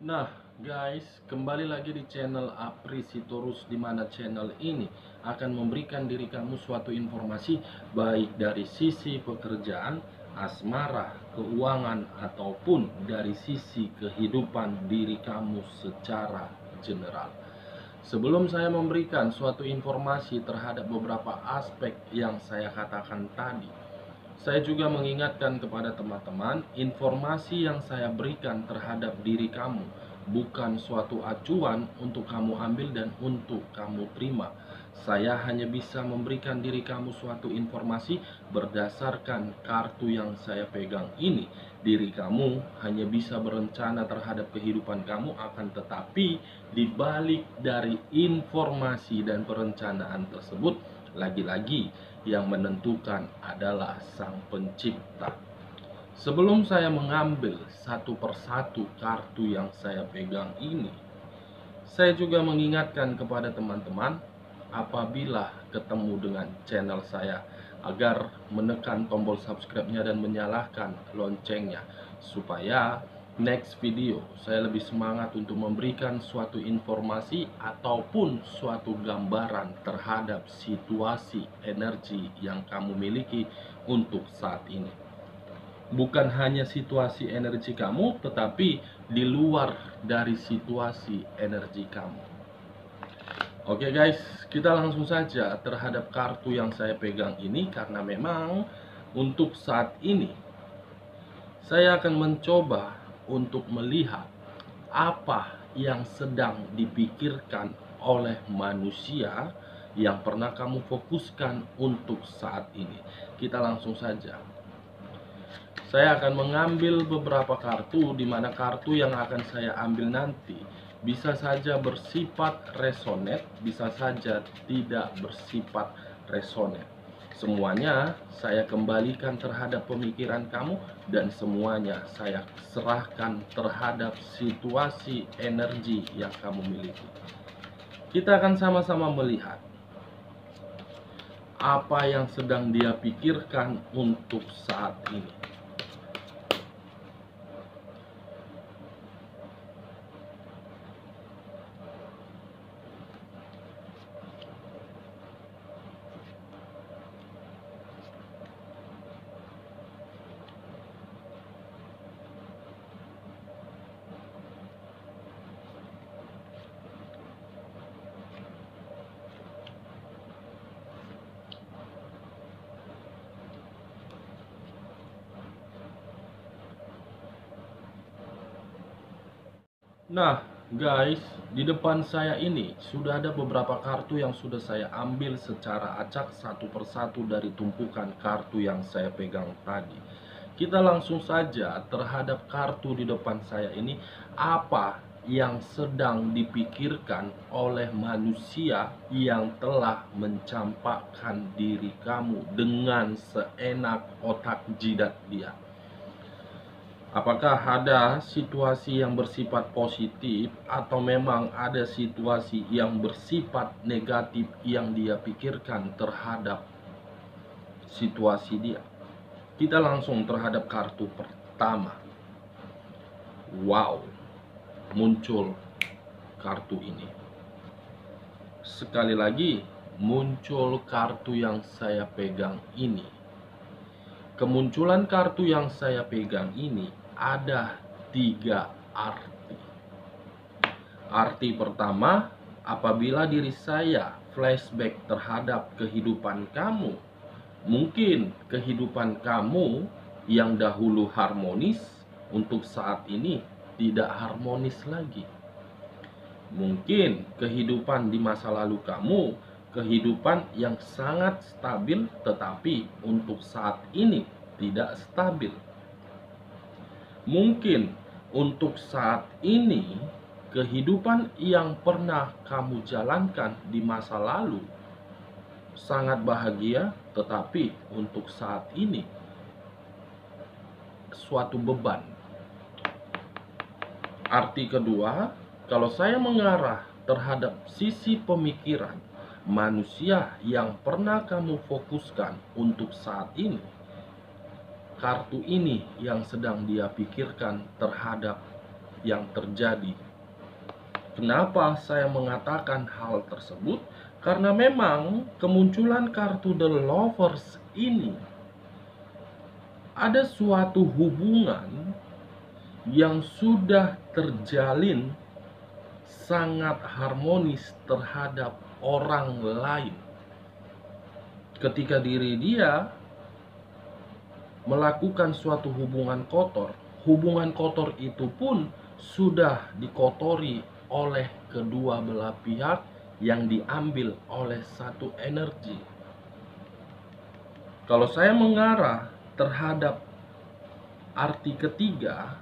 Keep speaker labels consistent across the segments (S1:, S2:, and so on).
S1: Nah, guys, kembali lagi di channel Apri Sitorus, di mana channel ini akan memberikan diri kamu suatu informasi baik dari sisi pekerjaan, asmara, keuangan, ataupun dari sisi kehidupan diri kamu secara general. Sebelum saya memberikan suatu informasi terhadap beberapa aspek yang saya katakan tadi, saya juga mengingatkan kepada teman-teman, informasi yang saya berikan terhadap diri kamu bukan suatu acuan untuk kamu ambil dan untuk kamu terima. Saya hanya bisa memberikan diri kamu suatu informasi berdasarkan kartu yang saya pegang ini. Diri kamu hanya bisa berencana terhadap kehidupan kamu, akan tetapi di balik dari informasi dan perencanaan tersebut, lagi-lagi yang menentukan adalah Sang Pencipta. Sebelum saya mengambil satu persatu kartu yang saya pegang ini, saya juga mengingatkan kepada teman-teman, apabila ketemu dengan channel saya, agar menekan tombol subscribe-nya dan menyalakan loncengnya, supaya next video saya lebih semangat untuk memberikan suatu informasi ataupun suatu gambaran terhadap situasi energi yang kamu miliki untuk saat ini. Bukan hanya situasi energi kamu, tetapi di luar dari situasi energi kamu. Oke guys, kita langsung saja terhadap kartu yang saya pegang ini, karena memang untuk saat ini saya akan mencoba untuk melihat apa yang sedang dipikirkan oleh manusia yang pernah kamu fokuskan untuk saat ini. Kita langsung saja. Saya akan mengambil beberapa kartu, di mana kartu yang akan saya ambil nanti bisa saja bersifat resonate, bisa saja tidak bersifat resonate. Semuanya saya kembalikan terhadap pemikiran kamu, dan semuanya saya serahkan terhadap situasi energi yang kamu miliki. Kita akan sama-sama melihat apa yang sedang dia pikirkan untuk saat ini. Nah, guys, di depan saya ini sudah ada beberapa kartu yang sudah saya ambil secara acak satu persatu dari tumpukan kartu yang saya pegang tadi. Kita langsung saja terhadap kartu di depan saya ini, apa yang sedang dipikirkan oleh manusia yang telah mencampakkan diri kamu dengan seenak otak jidat dia. Apakah ada situasi yang bersifat positif atau memang ada situasi yang bersifat negatif yang dia pikirkan terhadap situasi dia? Kita langsung terhadap kartu pertama. Wow, muncul kartu ini. Sekali lagi, muncul kartu yang saya pegang ini. Kemunculan kartu yang saya pegang ini ada 3 arti. Arti pertama, apabila diri saya flashback terhadap kehidupan kamu, mungkin kehidupan kamu yang dahulu harmonis untuk saat ini tidak harmonis lagi. Mungkin kehidupan di masa lalu kamu, kehidupan yang sangat stabil, tetapi untuk saat ini tidak stabil. Mungkin untuk saat ini kehidupan yang pernah kamu jalankan di masa lalu sangat bahagia, tetapi untuk saat ini suatu beban. Arti kedua, kalau saya mengarah terhadap sisi pemikiran manusia yang pernah kamu fokuskan untuk saat ini, kartu ini yang sedang dia pikirkan terhadap yang terjadi. Kenapa saya mengatakan hal tersebut? Karena memang kemunculan kartu The Lovers ini ada suatu hubungan yang sudah terjalin sangat harmonis terhadap orang lain. Ketika diri dia melakukan suatu hubungan kotor itu pun sudah dikotori oleh kedua belah pihak yang diambil oleh satu energi. Kalau saya mengarah terhadap arti ketiga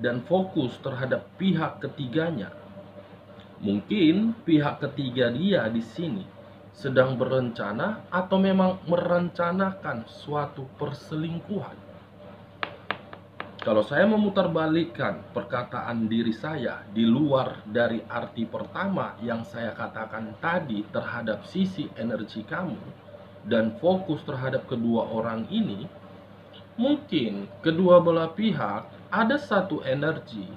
S1: dan fokus terhadap pihak ketiganya, mungkin pihak ketiga dia di sini sedang berencana atau memang merencanakan suatu perselingkuhan. Kalau saya memutarbalikkan perkataan diri saya di luar dari arti pertama yang saya katakan tadi terhadap sisi energi kamu dan fokus terhadap kedua orang ini, mungkin kedua belah pihak ada satu energi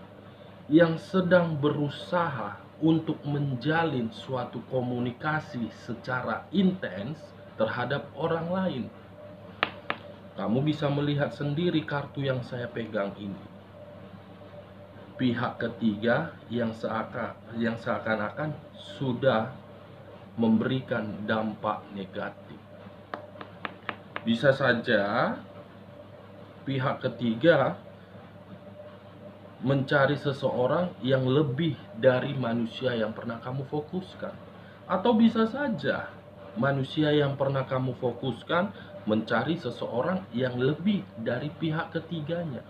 S1: yang sedang berusaha untuk menjalin suatu komunikasi secara intens terhadap orang lain. Kamu bisa melihat sendiri kartu yang saya pegang ini. Pihak ketiga yang seakan-akan sudah memberikan dampak negatif. Bisa saja pihak ketiga mencari seseorang yang lebih dari manusia yang pernah kamu fokuskan. Atau bisa saja manusia yang pernah kamu fokuskan mencari seseorang yang lebih dari pihak ketiganya.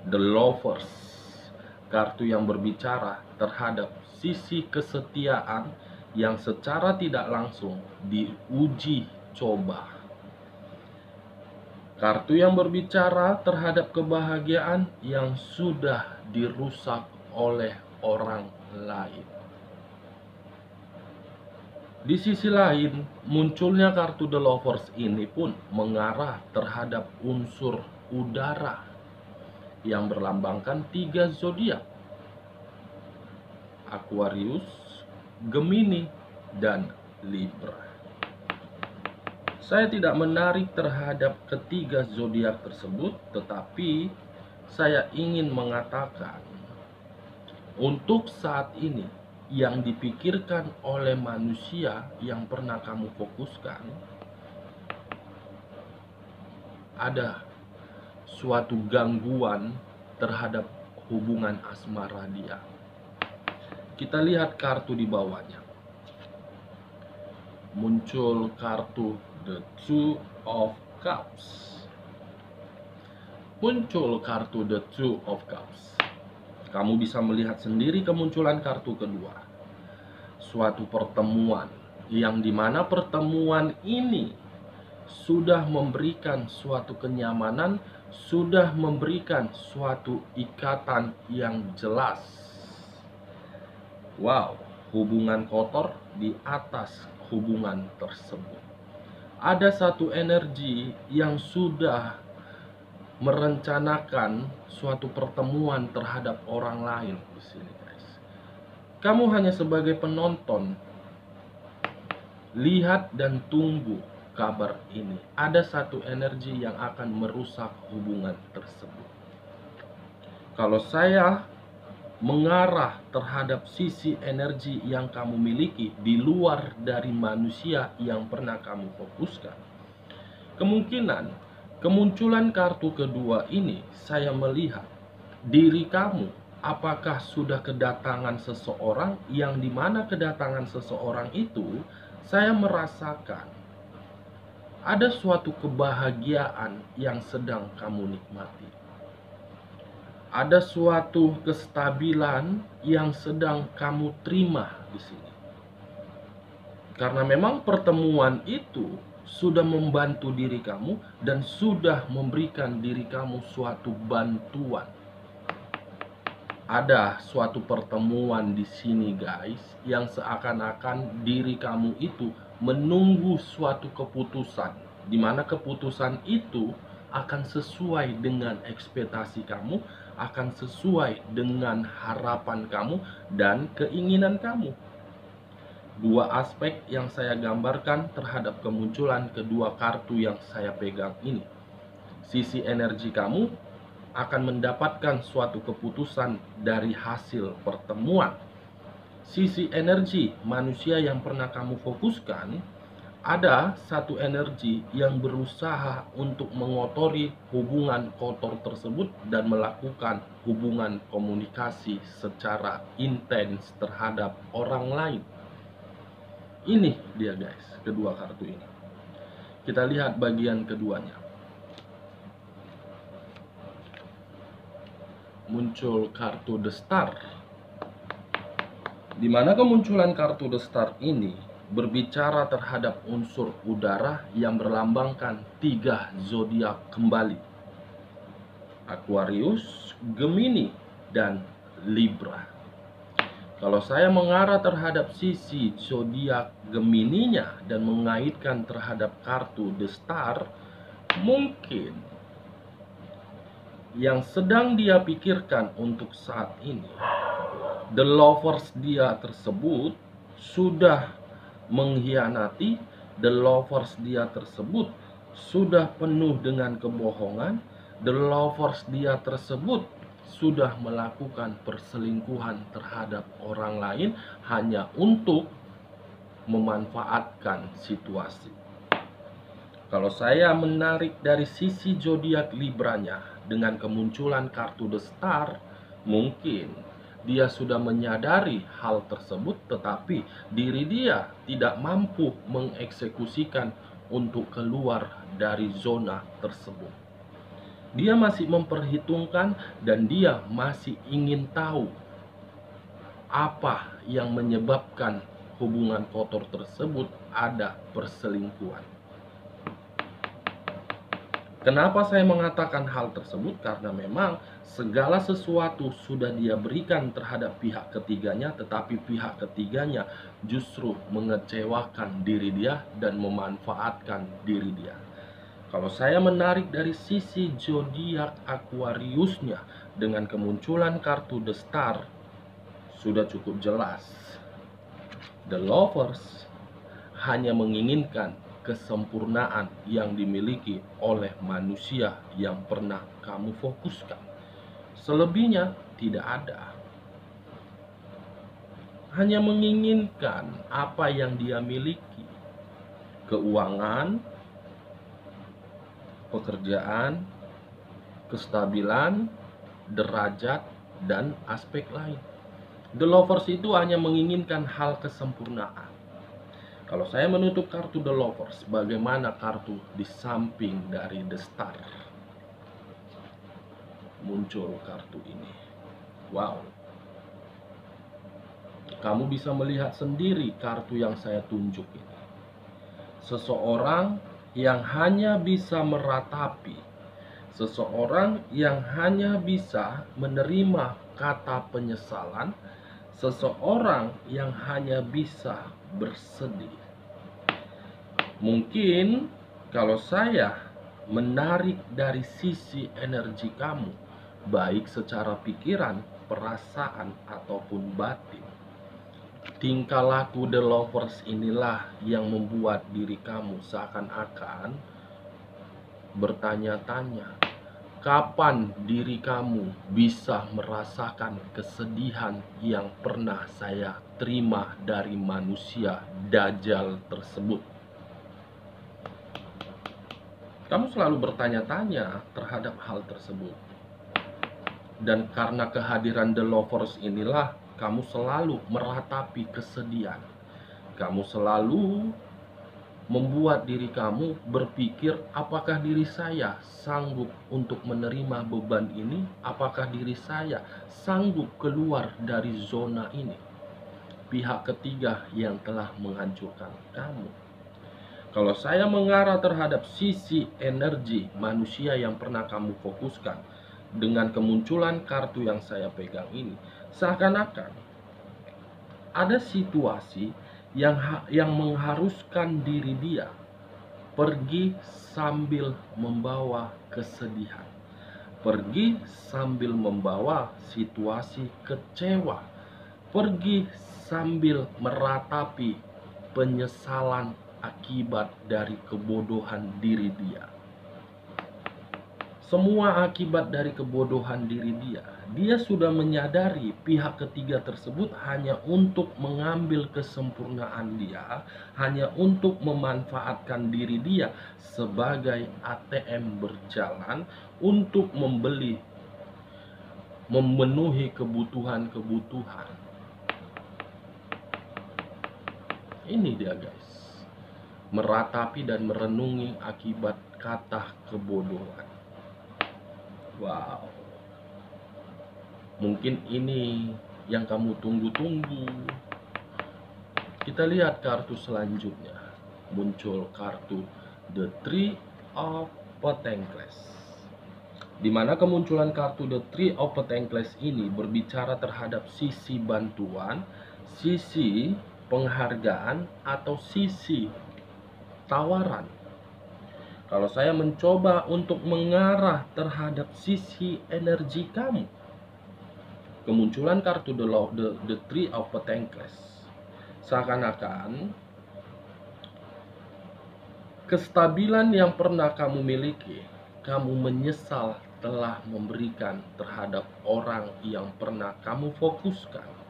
S1: The Lovers, kartu yang berbicara terhadap sisi kesetiaan yang secara tidak langsung diuji coba. Kartu yang berbicara terhadap kebahagiaan yang sudah dirusak oleh orang lain. Di sisi lain, munculnya kartu The Lovers ini pun mengarah terhadap unsur udara yang berlambangkan 3 zodiak: Aquarius, Gemini, dan Libra. Saya tidak menarik terhadap ketiga zodiak tersebut, tetapi saya ingin mengatakan untuk saat ini yang dipikirkan oleh manusia yang pernah kamu fokuskan, ada suatu gangguan terhadap hubungan asmara dia. Kita lihat kartu di bawahnya. Muncul kartu The Two of Cups. Muncul kartu The Two of Cups. Kamu bisa melihat sendiri kemunculan kartu kedua. Suatu pertemuan yang dimana pertemuan ini sudah memberikan suatu kenyamanan, sudah memberikan suatu ikatan yang jelas. Wow, hubungan kotor di atas hubungan tersebut. Ada satu energi yang sudah merencanakan suatu pertemuan terhadap orang lain di sini, guys. Kamu hanya sebagai penonton, lihat dan tunggu kabar ini. Ada satu energi yang akan merusak hubungan tersebut. Kalau saya mengarah terhadap sisi energi yang kamu miliki di luar dari manusia yang pernah kamu fokuskan, kemungkinan kemunculan kartu kedua ini saya melihat diri kamu apakah sudah kedatangan seseorang yang dimana kedatangan seseorang itu saya merasakan ada suatu kebahagiaan yang sedang kamu nikmati. Ada suatu kestabilan yang sedang kamu terima di sini. Karena memang pertemuan itu sudah membantu diri kamu dan sudah memberikan diri kamu suatu bantuan. Ada suatu pertemuan di sini, guys, yang seakan-akan diri kamu itu menunggu suatu keputusan, di mana keputusan itu akan sesuai dengan ekspektasi kamu akan sesuai dengan harapan kamu dan keinginan kamu. Dua aspek yang saya gambarkan terhadap kemunculan kedua kartu yang saya pegang ini. Sisi energi kamu akan mendapatkan suatu keputusan dari hasil pertemuan. Sisi energi manusia yang pernah kamu fokuskan, ada satu energi yang berusaha untuk mengotori hubungan kotor tersebut dan melakukan hubungan komunikasi secara intens terhadap orang lain. Ini dia guys, kedua kartu ini. Kita lihat bagian keduanya. Muncul kartu The Star. Di mana kemunculan kartu The Star ini berbicara terhadap unsur udara yang berlambangkan 3 zodiak kembali. Aquarius, Gemini, dan Libra. Kalau saya mengarah terhadap sisi zodiak Gemininya dan mengaitkan terhadap kartu The Star, mungkin yang sedang dia pikirkan untuk saat ini, the lovers dia tersebut sudah mengkhianati, the lovers dia tersebut sudah penuh dengan kebohongan, the lovers dia tersebut sudah melakukan perselingkuhan terhadap orang lain hanya untuk memanfaatkan situasi. Kalau saya menarik dari sisi zodiak Libranya dengan kemunculan kartu The Star, mungkin dia sudah menyadari hal tersebut, tetapi diri dia tidak mampu mengeksekusikan untuk keluar dari zona tersebut. Dia masih memperhitungkan dan dia masih ingin tahu apa yang menyebabkan hubungan kotor tersebut ada perselingkuhan. Kenapa saya mengatakan hal tersebut? Karena memang segala sesuatu sudah dia berikan terhadap pihak ketiganya, tetapi pihak ketiganya justru mengecewakan diri dia dan memanfaatkan diri dia. Kalau saya menarik dari sisi zodiak Aquariusnya dengan kemunculan kartu The Star, sudah cukup jelas. The lovers hanya menginginkan kesempurnaan yang dimiliki oleh manusia yang pernah kamu fokuskan. Selebihnya tidak ada. Hanya menginginkan apa yang dia miliki. Keuangan, pekerjaan, kestabilan, derajat, dan aspek lain. The lovers itu hanya menginginkan hal kesempurnaan. Kalau saya menutup kartu The Lovers, bagaimana kartu di samping dari The Star? Muncul kartu ini. Wow. Kamu bisa melihat sendiri kartu yang saya tunjuk ini. Seseorang yang hanya bisa meratapi, seseorang yang hanya bisa menerima kata penyesalan, seseorang yang hanya bisa bersedih. Mungkin kalau saya menarik dari sisi energi kamu, baik secara pikiran, perasaan, ataupun batin, tingkah laku The Lovers inilah yang membuat diri kamu seakan-akan bertanya-tanya, kapan diri kamu bisa merasakan kesedihan yang pernah saya terima dari manusia dajjal tersebut? Kamu selalu bertanya-tanya terhadap hal tersebut. Dan karena kehadiran The Lovers inilah kamu selalu meratapi kesedihan. Kamu selalu membuat diri kamu berpikir, apakah diri saya sanggup untuk menerima beban ini? Apakah diri saya sanggup keluar dari zona ini? Pihak ketiga yang telah menghancurkan kamu. Kalau saya mengarah terhadap sisi energi manusia yang pernah kamu fokuskan dengan kemunculan kartu yang saya pegang ini, seakan-akan ada situasi yang mengharuskan diri dia pergi sambil membawa kesedihan. Pergi sambil membawa situasi kecewa. Pergi sambil meratapi penyesalan akibat dari kebodohan diri dia. Semua akibat dari kebodohan diri dia. Dia sudah menyadari pihak ketiga tersebut hanya untuk mengambil kesempurnaan dia, hanya untuk memanfaatkan diri dia sebagai ATM berjalan untuk memenuhi kebutuhan-kebutuhan. Ini dia guys, meratapi dan merenungi akibat kata kebodohan. Wow, mungkin ini yang kamu tunggu-tunggu. Kita lihat kartu selanjutnya. Muncul kartu The Three of Pentacles, di mana kemunculan kartu The Three of Pentacles ini berbicara terhadap sisi bantuan, sisi penghargaan, atau sisi tawaran. Kalau saya mencoba untuk mengarah terhadap sisi energi kamu, kemunculan kartu the Three of Pentacles seakan-akan kestabilan yang pernah kamu miliki, kamu menyesal telah memberikan terhadap orang yang pernah kamu fokuskan.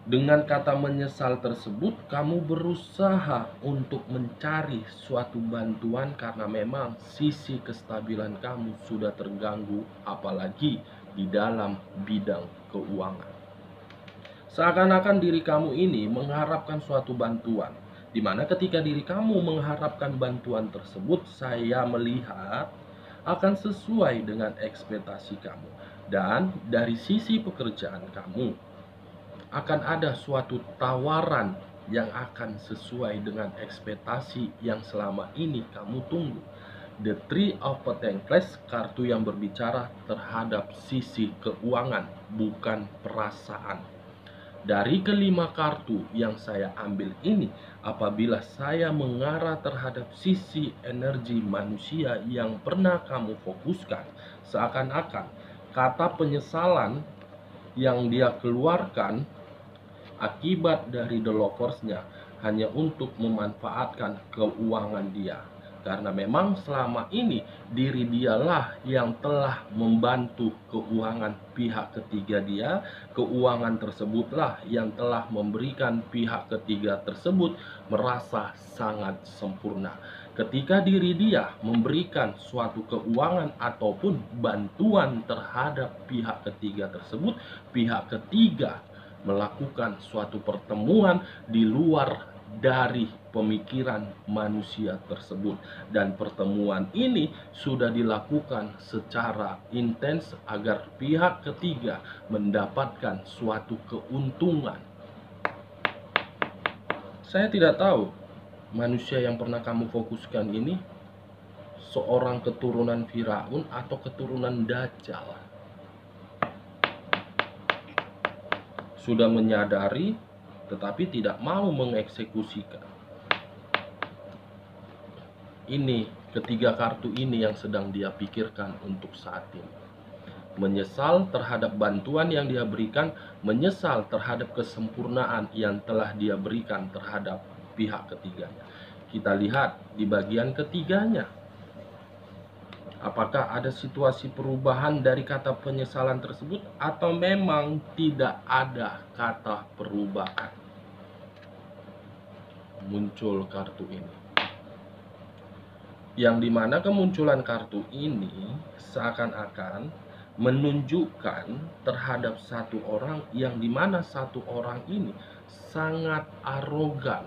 S1: Dengan kata menyesal tersebut, kamu berusaha untuk mencari suatu bantuan karena memang sisi kestabilan kamu sudah terganggu, apalagi di dalam bidang keuangan. Seakan-akan diri kamu ini mengharapkan suatu bantuan, di mana ketika diri kamu mengharapkan bantuan tersebut, saya melihat akan sesuai dengan ekspektasi kamu. Dan dari sisi pekerjaan kamu, akan ada suatu tawaran yang akan sesuai dengan ekspektasi yang selama ini kamu tunggu. The Three of Pentacles, kartu yang berbicara terhadap sisi keuangan, bukan perasaan. Dari kelima kartu yang saya ambil ini, apabila saya mengarah terhadap sisi energi manusia yang pernah kamu fokuskan, seakan-akan kata penyesalan yang dia keluarkan akibat dari the lovers-nya hanya untuk memanfaatkan keuangan dia. Karena memang selama ini diri dialah yang telah membantu keuangan pihak ketiga dia. Keuangan tersebutlah yang telah memberikan pihak ketiga tersebut merasa sangat sempurna. Ketika diri dia memberikan suatu keuangan ataupun bantuan terhadap pihak ketiga tersebut, pihak ketiga melakukan suatu pertemuan di luar dari pemikiran manusia tersebut, dan pertemuan ini sudah dilakukan secara intens agar pihak ketiga mendapatkan suatu keuntungan. Saya tidak tahu manusia yang pernah kamu fokuskan ini seorang keturunan Firaun atau keturunan Dajjal. Sudah menyadari tetapi tidak mau mengeksekusikan. Ini ketiga kartu ini yang sedang dia pikirkan untuk saat ini. Menyesal terhadap bantuan yang dia berikan, menyesal terhadap kesempurnaan yang telah dia berikan terhadap pihak ketiganya. Kita lihat di bagian ketiganya. Apakah ada situasi perubahan dari kata penyesalan tersebut atau memang tidak ada kata perubahan? Muncul kartu ini. Yang dimana kemunculan kartu ini seakan-akan menunjukkan terhadap satu orang yang dimana satu orang ini sangat arogan.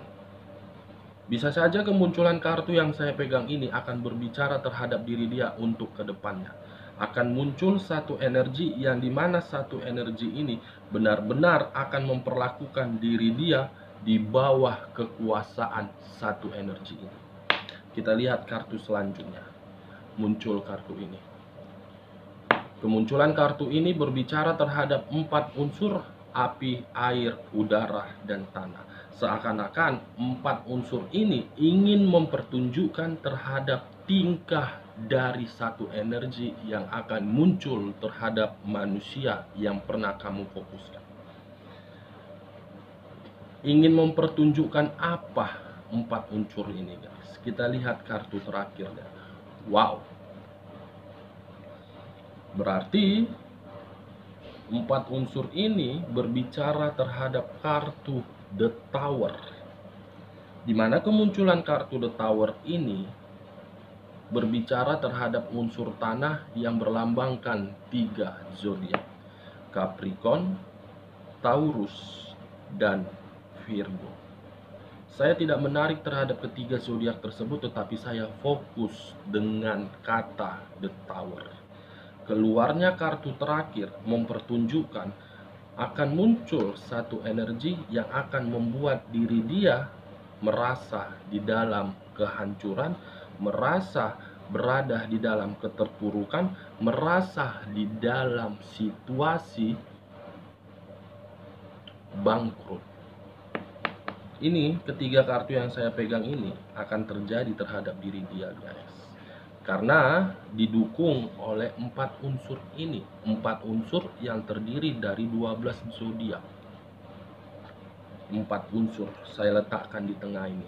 S1: Bisa saja kemunculan kartu yang saya pegang ini akan berbicara terhadap diri dia untuk kedepannya. Akan muncul satu energi yang dimana satu energi ini benar-benar akan memperlakukan diri dia di bawah kekuasaan satu energi ini. Kita lihat kartu selanjutnya. Muncul kartu ini. Kemunculan kartu ini berbicara terhadap 4 unsur: api, air, udara, dan tanah. Seakan-akan 4 unsur ini ingin mempertunjukkan terhadap tingkah dari satu energi yang akan muncul terhadap manusia yang pernah kamu fokuskan. Ingin mempertunjukkan apa 4 unsur ini, guys? Kita lihat kartu terakhirnya. Wow. Berarti 4 unsur ini berbicara terhadap kartu The Tower. Di mana kemunculan kartu The Tower ini berbicara terhadap unsur tanah yang berlambangkan 3 zodiak: Capricorn, Taurus, dan Virgo. Saya tidak menarik terhadap ketiga zodiak tersebut, tetapi saya fokus dengan kata The Tower. Keluarnya kartu terakhir mempertunjukkan akan muncul satu energi yang akan membuat diri dia merasa di dalam kehancuran, merasa berada di dalam keterpurukan, merasa di dalam situasi bangkrut. Ini ketiga kartu yang saya pegang ini akan terjadi terhadap diri dia, guys. Karena didukung oleh 4 unsur ini, 4 unsur yang terdiri dari 12 zodiak. 4 unsur saya letakkan di tengah ini,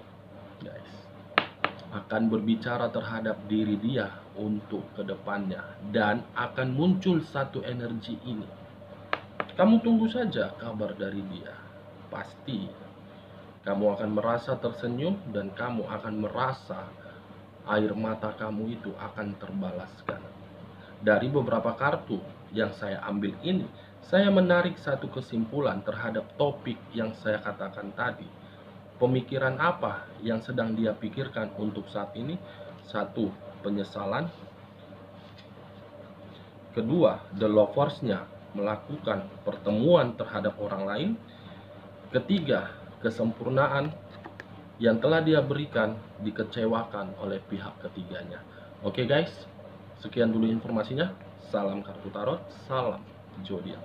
S1: guys. Akan berbicara terhadap diri dia untuk kedepannya, dan akan muncul satu energi ini. Kamu tunggu saja kabar dari dia. Pasti kamu akan merasa tersenyum, dan kamu akan merasa air mata kamu itu akan terbalaskan. Dari beberapa kartu yang saya ambil ini, saya menarik satu kesimpulan terhadap topik yang saya katakan tadi. Pemikiran apa yang sedang dia pikirkan untuk saat ini? 1. Penyesalan. Kedua, The Lovers-nya melakukan pertemuan terhadap orang lain. Ketiga, kesempurnaan yang telah dia berikan dikecewakan oleh pihak ketiganya. Oke guys, sekian dulu informasinya. Salam kartu tarot, salam zodiak.